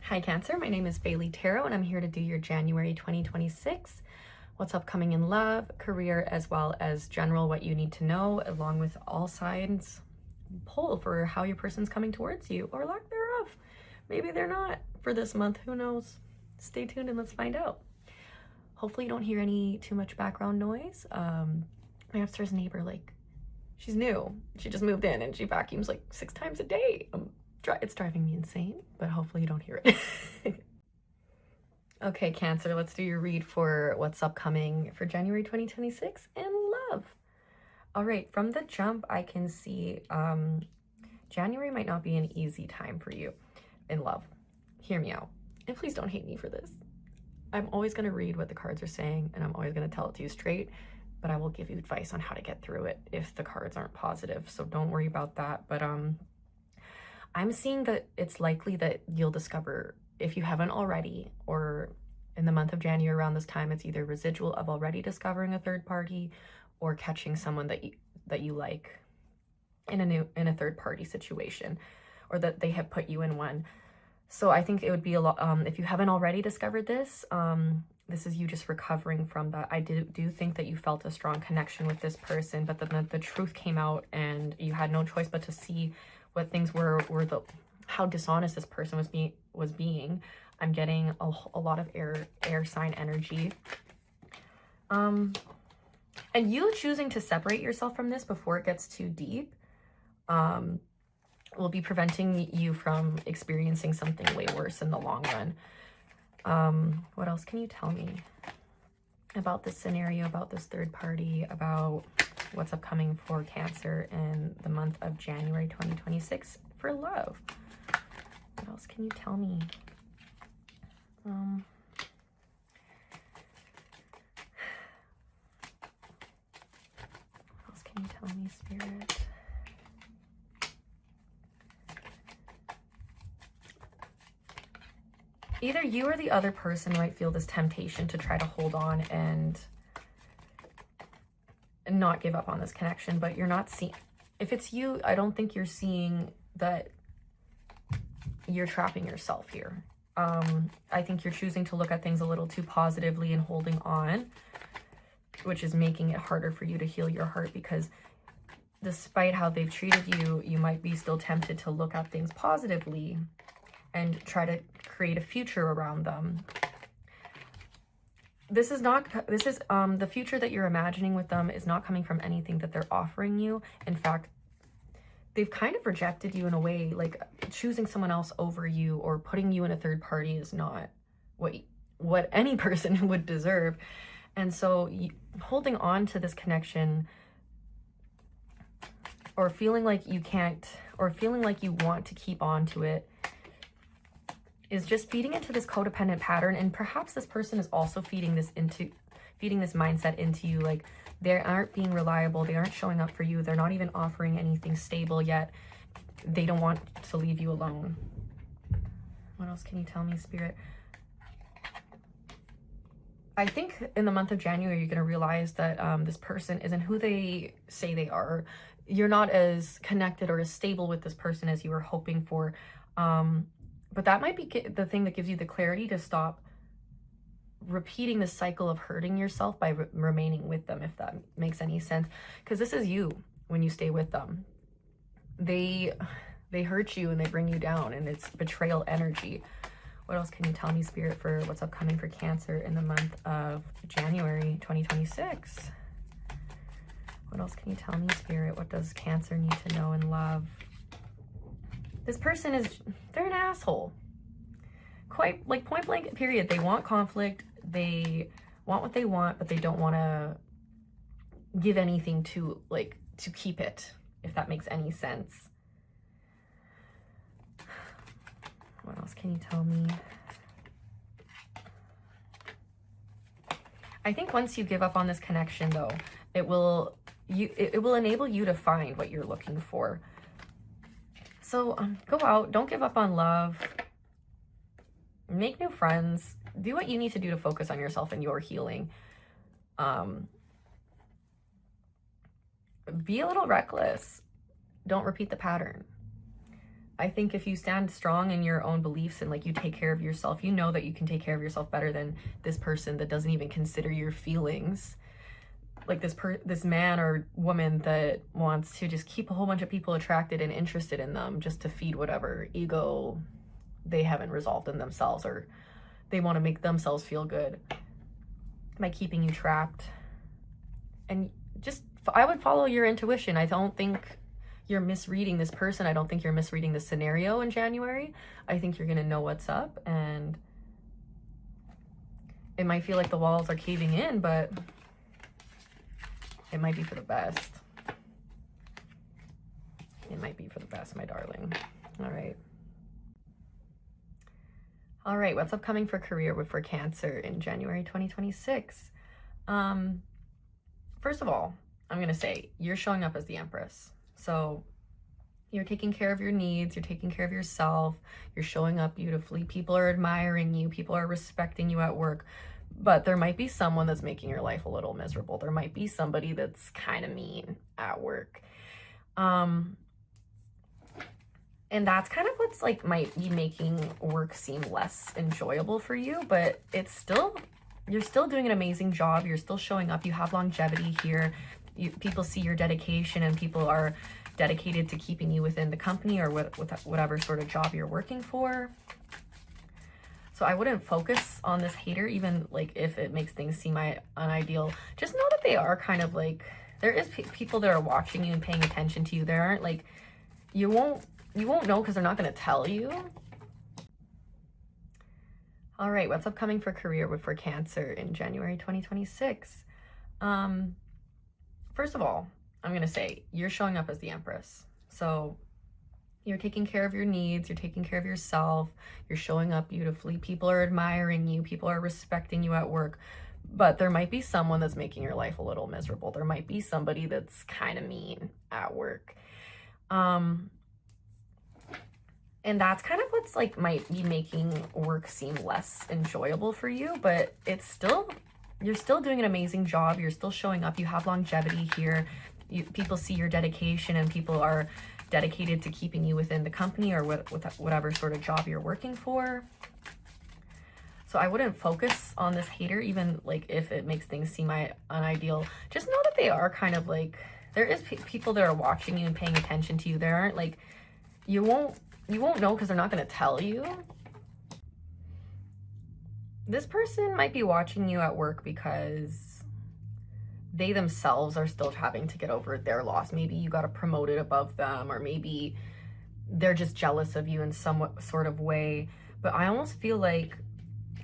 Hi Cancer, my name is Bailey Tarot and I'm here to do your January 2026. What's upcoming in love, career, as well as general what you need to know, along with all signs pull for how your person's coming towards you or lack thereof. Maybe they're not for this month, who knows? Stay tuned and let's find out. Hopefully you don't hear any too much background noise. My upstairs neighbor, she's new. She just moved in and she vacuums 6 times a day. It's driving me insane, but hopefully you don't hear it. Okay, Cancer, let's do your read for what's upcoming for January 2026 in love. All right, from the jump, I can see January might not be an easy time for you in love. Hear me out. And please don't hate me for this. I'm always going to read what the cards are saying, and I'm always going to tell it to you straight, but I will give you advice on how to get through it if the cards aren't positive, so don't worry about that. But I'm seeing that it's likely that you'll discover, if you haven't already, or in the month of January around this time, it's either residual of already discovering a third party or catching someone that you like in a third party situation, or that they have put you in one. So I think it would be a lot, if you haven't already discovered this, this is you just recovering from that. I do think that you felt a strong connection with this person, but then the truth came out and you had no choice but to see what things were how dishonest this person was being. I'm getting a lot of air sign energy. And you choosing to separate yourself from this before it gets too deep will be preventing you from experiencing something way worse in the long run. What else can you tell me about this scenario, about this third party, about what's upcoming for Cancer in the month of January 2026 for love? What else can you tell me? What else can you tell me, Spirit? Either you or the other person might feel this temptation to try to hold on and not give up on this connection, but you're not seeing, if it's you, I don't think you're seeing that you're trapping yourself here. I think you're choosing to look at things a little too positively and holding on, which is making it harder for you to heal your heart, because despite how they've treated you, you might be still tempted to look at things positively and try to create a future around them. The future that you're imagining with them is not coming from anything that they're offering you. In fact, they've kind of rejected you in a way, like choosing someone else over you or putting you in a third party is not what any person would deserve. And so holding on to this connection, or feeling like you can't, or feeling like you want to keep on to it, is just feeding into this codependent pattern. And perhaps this person is also feeding this mindset into you, like they aren't being reliable, they aren't showing up for you, they're not even offering anything stable yet, they don't want to leave you alone. What else can you tell me, Spirit? I think in the month of January you're going to realize that this person isn't who they say they are. You're not as connected or as stable with this person as you were hoping for. But that might be the thing that gives you the clarity to stop repeating the cycle of hurting yourself by remaining with them, if that makes any sense. Because this is you when you stay with them. They hurt you and they bring you down, and it's betrayal energy. What else can you tell me, Spirit, for what's upcoming for Cancer in the month of January 2026? What else can you tell me, Spirit? What does Cancer need to know in love? This person they're an asshole. Quite point blank period. They want conflict. They want what they want, but they don't want to give anything to keep it, if that makes any sense. What else can you tell me? I think once you give up on this connection, though, it will enable you to find what you're looking for. So go out, don't give up on love, make new friends, do what you need to do to focus on yourself and your healing. Be a little reckless. Don't repeat the pattern. I think if you stand strong in your own beliefs and like you take care of yourself, you know that you can take care of yourself better than this person that doesn't even consider your feelings. Like this man or woman that wants to just keep a whole bunch of people attracted and interested in them just to feed whatever ego they haven't resolved in themselves, or they want to make themselves feel good by keeping you trapped. And just, I would follow your intuition. I don't think you're misreading this person. I don't think you're misreading the scenario in January. I think you're going to know what's up, and it might feel like the walls are caving in, but it might be for the best. It might be for the best, my darling. All right. All right, what's upcoming for career for Cancer in January 2026? First of all, I'm going to say you're showing up as the Empress. So you're taking care of your needs, you're taking care of yourself, you're showing up beautifully. People are admiring you, people are respecting you at work, but there might be someone that's making your life a little miserable. There might be somebody that's kind of mean at work. And that's kind of what's like might be making work seem less enjoyable for you, but it's still, you're still doing an amazing job. You're still showing up. You have longevity here. People see your dedication, and people are dedicated to keeping you within the company or with whatever sort of job you're working for. So I wouldn't focus on this hater, even like if it makes things seem unideal. Just know that they are kind of like, there is people that are watching you and paying attention to you. There aren't like, you won't know because they're not going to tell you. All right, what's upcoming for career for Cancer in January 2026? First of all, I'm going to say you're showing up as the Empress. So you're taking care of your needs, you're taking care of yourself, you're showing up beautifully. People are admiring you, people are respecting you at work, but there might be someone that's making your life a little miserable. There might be somebody that's kind of mean at work. And that's kind of what's like might be making work seem less enjoyable for you, but it's still, you're still doing an amazing job. You're still showing up. You have longevity here. People see your dedication, and people are dedicated to keeping you within the company or with whatever sort of job you're working for. So I wouldn't focus on this hater, even like if it makes things seem unideal. Just know that they are kind of like, there is people that are watching you and paying attention to you. There aren't like, you won't know because they're not going to tell you. This person might be watching you at work because they themselves are still having to get over their loss. Maybe you got promoted above them, or maybe they're just jealous of you in some sort of way. But I almost feel like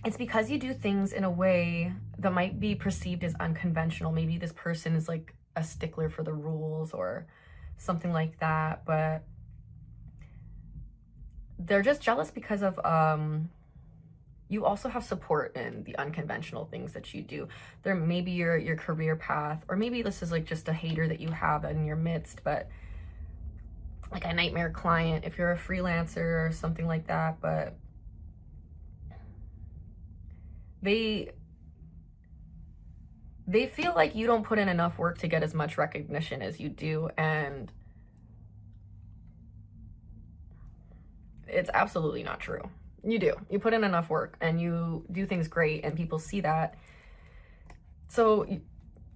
it's because you do things in a way that might be perceived as unconventional. Maybe this person is like a stickler for the rules or something like that, but they're just jealous because of you also have support in the unconventional things that you do. There may be your career path, or maybe this is like just a hater that you have in your midst, but like a nightmare client if you're a freelancer or something like that. But they feel like you don't put in enough work to get as much recognition as you do, and it's absolutely not true. You do. You put in enough work and you do things great, and people see that. So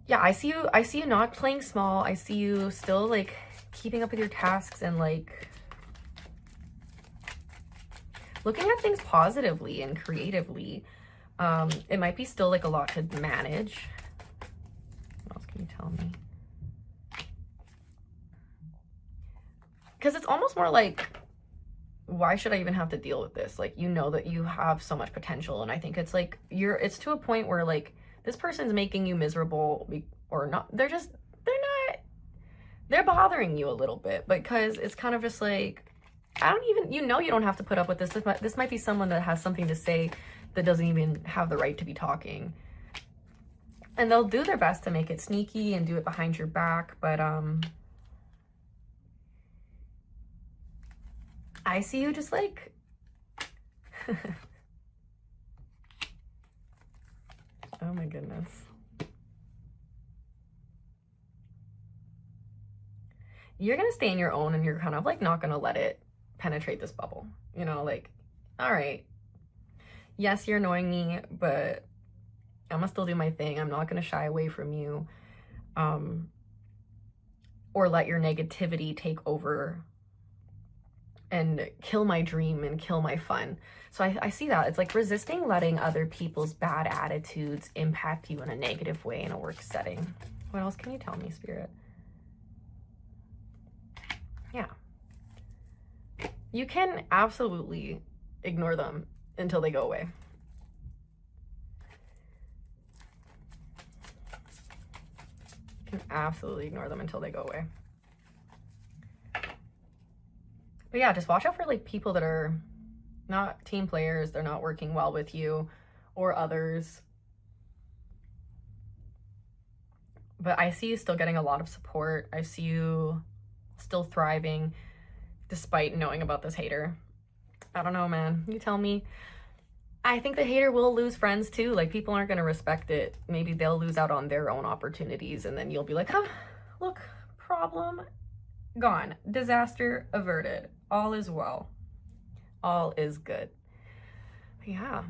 yeah, I see you not playing small. I see you still like keeping up with your tasks and like looking at things positively and creatively. It might be still like a lot to manage. What else can you tell me? Because it's almost more like, why should I even have to deal with this? Like, you know that you have so much potential. And I think it's like, it's to a point where like, this person's making you miserable or not. They're bothering you a little bit, because it's kind of just like, you don't have to put up with this. This might be someone that has something to say that doesn't even have the right to be talking. And they'll do their best to make it sneaky and do it behind your back. But, I see you just like, oh my goodness. You're going to stay in your own, and you're kind of like not going to let it penetrate this bubble. You know, like, all right, yes, you're annoying me, but I'm gonna still do my thing. I'm not gonna shy away from you, or let your negativity take over and kill my dream and kill my fun. So I see that. It's like resisting letting other people's bad attitudes impact you in a negative way in a work setting. What else can you tell me, Spirit? Yeah. You can absolutely ignore them until they go away. You can absolutely ignore them until they go away. But yeah, just watch out for like people that are not team players. They're not working well with you or others. But I see you still getting a lot of support. I see you still thriving despite knowing about this hater. I don't know, man. You tell me. I think the hater will lose friends too. Like, people aren't going to respect it. Maybe they'll lose out on their own opportunities, and then you'll be like, huh, look, problem gone. Disaster averted. All is well. All is good. But yeah,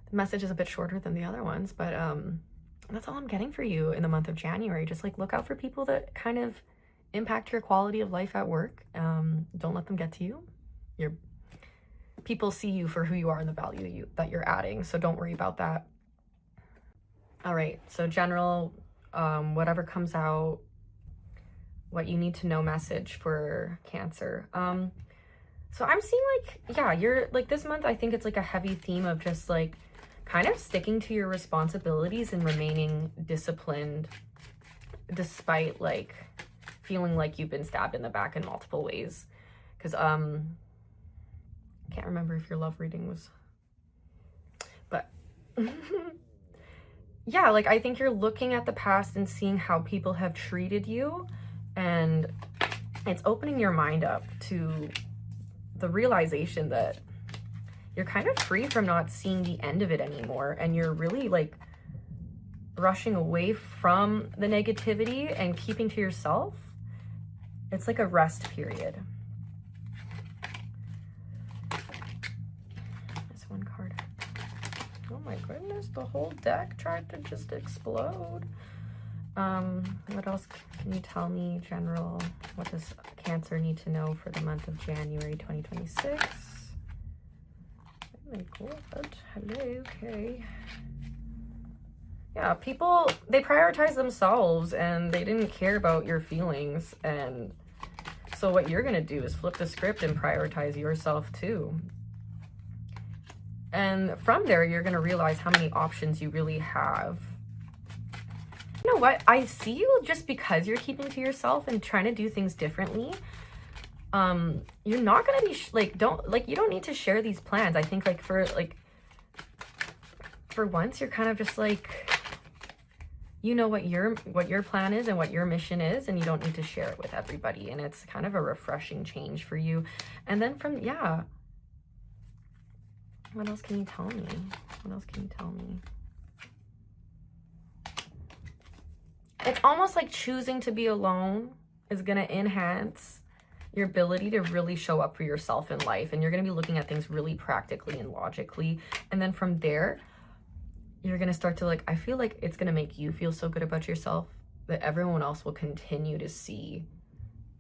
the message is a bit shorter than the other ones, but that's all I'm getting for you in the month of January. Just like look out for people that kind of impact your quality of life at work. Don't let them get to you. People see you for who you are and the value that you're adding, so don't worry about that. All right, so general, whatever comes out, what you need to know message for Cancer. So I'm seeing like, yeah, you're like this month, I think it's like a heavy theme of just like kind of sticking to your responsibilities and remaining disciplined despite like feeling like you've been stabbed in the back in multiple ways. Because can't remember if your love reading was, but yeah, like I think you're looking at the past and seeing how people have treated you, and it's opening your mind up to the realization that you're kind of free from not seeing the end of it anymore, and you're really like rushing away from the negativity and keeping to yourself. It's like a rest period. This one card. Oh my goodness, the whole deck tried to just explode. What else can you tell me, general? What does Cancer need to know for the month of January 2026? Oh my god, hello, okay. Yeah, people, they prioritize themselves and they didn't care about your feelings. And so what you're going to do is flip the script and prioritize yourself too. And from there, you're going to realize how many options you really have. You know what? I see you just because you're keeping to yourself and trying to do things differently. You're not going to be you don't need to share these plans. I think like for once, you're kind of just like, you know what your plan is and what your mission is, and you don't need to share it with everybody. And it's kind of a refreshing change for you. And then yeah. What else can you tell me? What else can you tell me? It's almost like choosing to be alone is going to enhance your ability to really show up for yourself in life. And you're going to be looking at things really practically and logically. And then from there, you're going to start to I feel like it's going to make you feel so good about yourself that everyone else will continue to see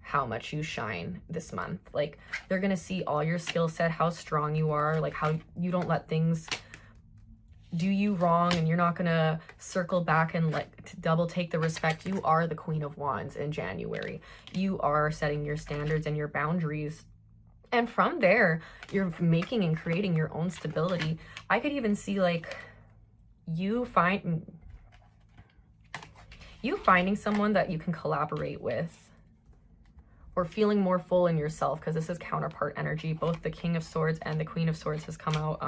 how much you shine this month. Like, they're going to see all your skill set, how strong you are, like how you don't let things do you wrong, and you're not going to circle back and to double take the respect. You are the Queen of Wands in January. You are setting your standards and your boundaries. And from there, you're making and creating your own stability. I could even see you finding someone that you can collaborate with, or feeling more full in yourself, because this is counterpart energy. Both the King of Swords and the Queen of Swords has come out.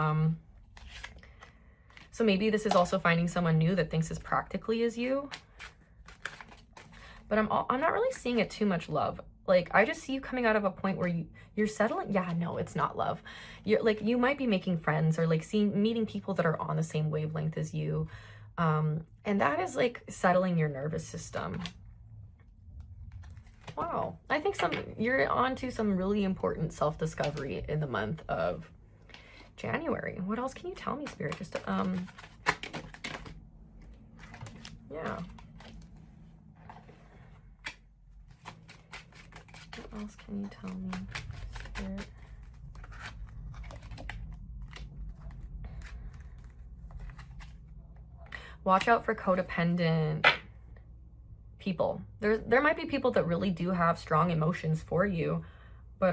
So maybe this is also finding someone new that thinks as practically as you. But I'm not really seeing it too much love. Like, I just see you coming out of a point where you're settling. Yeah, no, it's not love. You're you might be making friends or meeting people that are on the same wavelength as you. And that is settling your nervous system. Wow. I think you're on to some really important self-discovery in the month of January. What else can you tell me, Spirit? Just, yeah. What else can you tell me, Spirit? Watch out for codependent people. There might be people that really do have strong emotions for you, but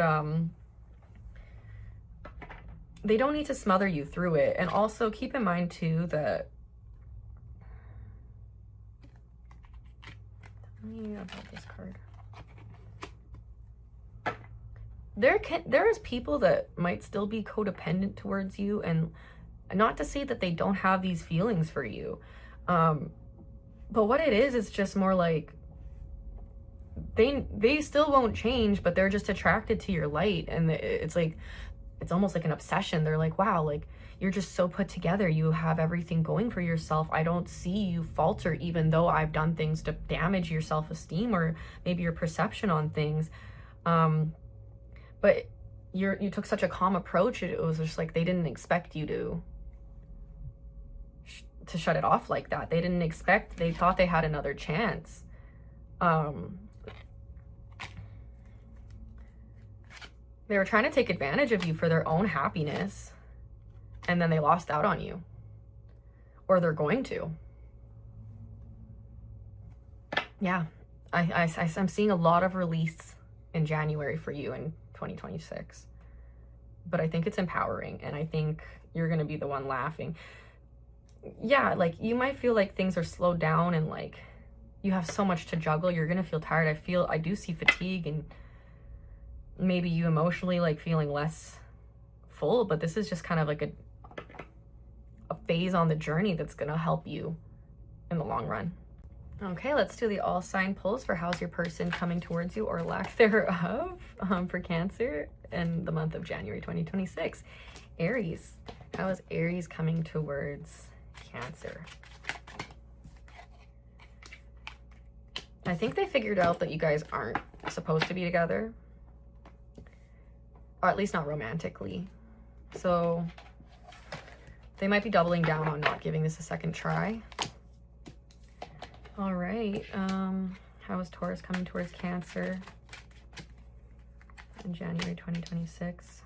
they don't need to smother you through it. And also keep in mind too that, tell me about this card. There is people that might still be codependent towards you, and not to say that they don't have these feelings for you. But what it is just more like they still won't change, but they're just attracted to your light. And it's like, it's almost like an obsession. They're like, wow, like you're just so put together. You have everything going for yourself. I don't see you falter, even though I've done things to damage your self-esteem or maybe your perception on things. But you took such a calm approach. It was just like, they didn't expect you to shut it off like that. They thought they had another chance. They were trying to take advantage of you for their own happiness, and then they lost out on you, or they're going to. Yeah, I'm seeing a lot of release in January for you in 2026, but I think it's empowering, and I think you're gonna be the one laughing. Yeah, like you might feel like things are slowed down and like you have so much to juggle. You're gonna feel tired. I do see fatigue, and maybe you emotionally like feeling less full, but this is just kind of like a phase on the journey that's gonna help you in the long run. Okay, let's do the all sign pulls for how's your person coming towards you or lack thereof for Cancer in the month of January 2026. Aries, how is Aries coming towards Cancer? I think they figured out that you guys aren't supposed to be together, or at least not romantically. So they might be doubling down on not giving this a second try. All right, how is Taurus coming towards Cancer in January 2026?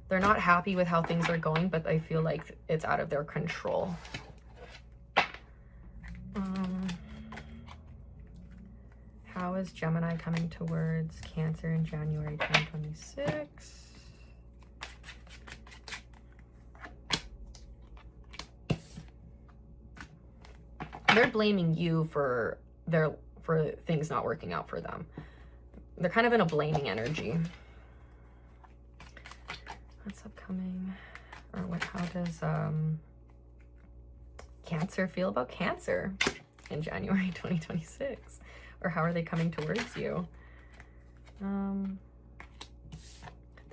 They're not happy with how things are going, but I feel like it's out of their control. How is Gemini coming towards Cancer in January 2026? They're blaming you for things not working out for them. They're kind of in a blaming energy. What's upcoming? Or how does Cancer feel about Cancer in January 2026? Or how are they coming towards you? They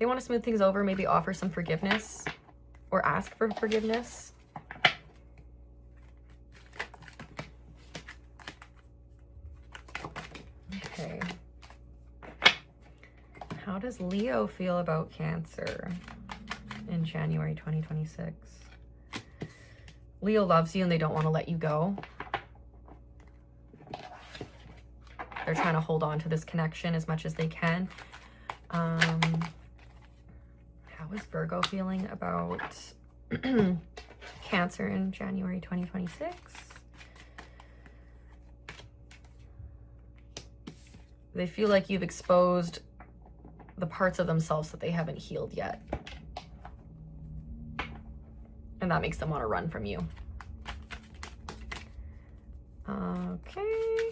want to smooth things over, maybe offer some forgiveness or ask for forgiveness. Okay. How does Leo feel about Cancer in January 2026? Leo loves you and they don't want to let you go. They're trying to hold on to this connection as much as they can. How is Virgo feeling about Cancer in January 2026? They feel like you've exposed the parts of themselves that they haven't healed yet. And that makes them want to run from you. Okay.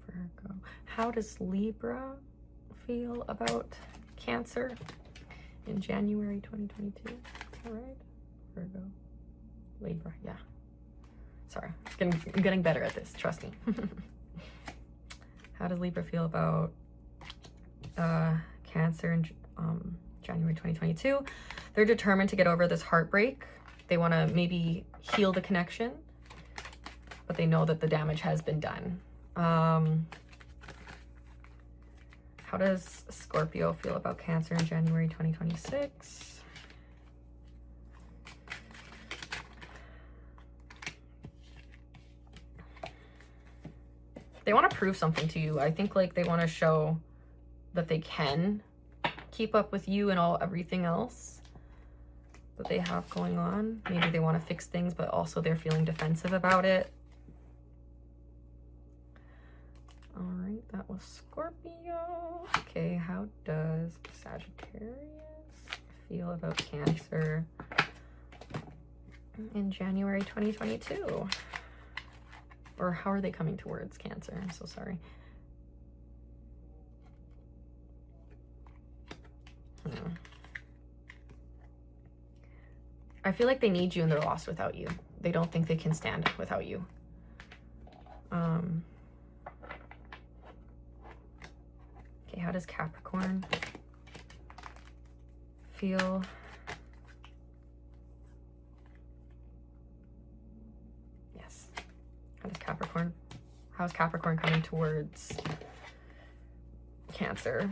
Virgo. How does Libra feel about Cancer in January 2022? Is that right? Virgo. Libra, yeah. Sorry, I'm getting better at this, trust me. How does Libra feel about Cancer in January 2022? They're determined to get over this heartbreak. They want to maybe heal the connection, but they know that the damage has been done. How does Scorpio feel about Cancer in January 2026? They want to prove something to you. I think like they want to show that they can keep up with you and everything else that they have going on. Maybe they want to fix things, but also they're feeling defensive about it. All right, that was Scorpio. Okay, how does Sagittarius feel about Cancer in January 2022? Or how are they coming towards Cancer? I'm so sorry. I feel like they need you and they're lost without you. They don't think they can stand without you. Okay, how does Capricorn feel? Yes. How's Capricorn coming towards Cancer?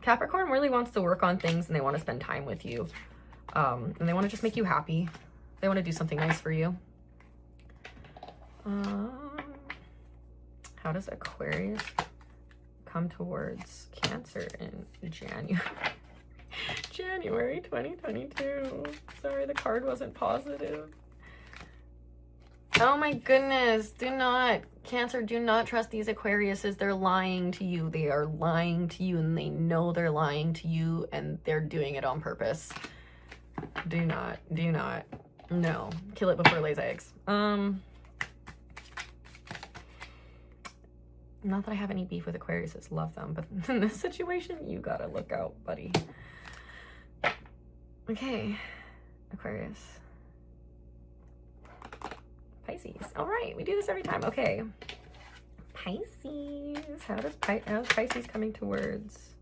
Capricorn really wants to work on things and they want to spend time with you. And they want to just make you happy. They want to do something nice for you. How does Aquarius come towards Cancer in January 2022? Sorry, the card wasn't positive. Oh my goodness, Cancer, do not trust these Aquariuses. They're lying to you. They are lying to you and they know they're lying to you and they're doing it on purpose. Do not. No, kill it before it lays eggs. Not that I have any beef with Aquariuses, love them, but in this situation, you gotta look out, buddy. Okay, Aquarius. Pisces. All right, we do this every time. Okay. Pisces. How's Pisces coming towards?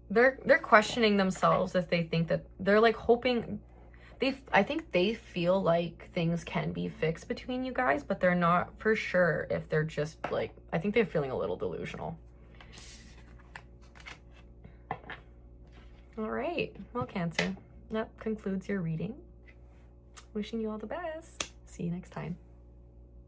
They're questioning themselves if they think that they're like hoping I think they feel like things can be fixed between you guys, but they're not for sure if they're just like, I think they're feeling a little delusional. All right, well, Cancer, that concludes your reading. Wishing you all the best. See you next time.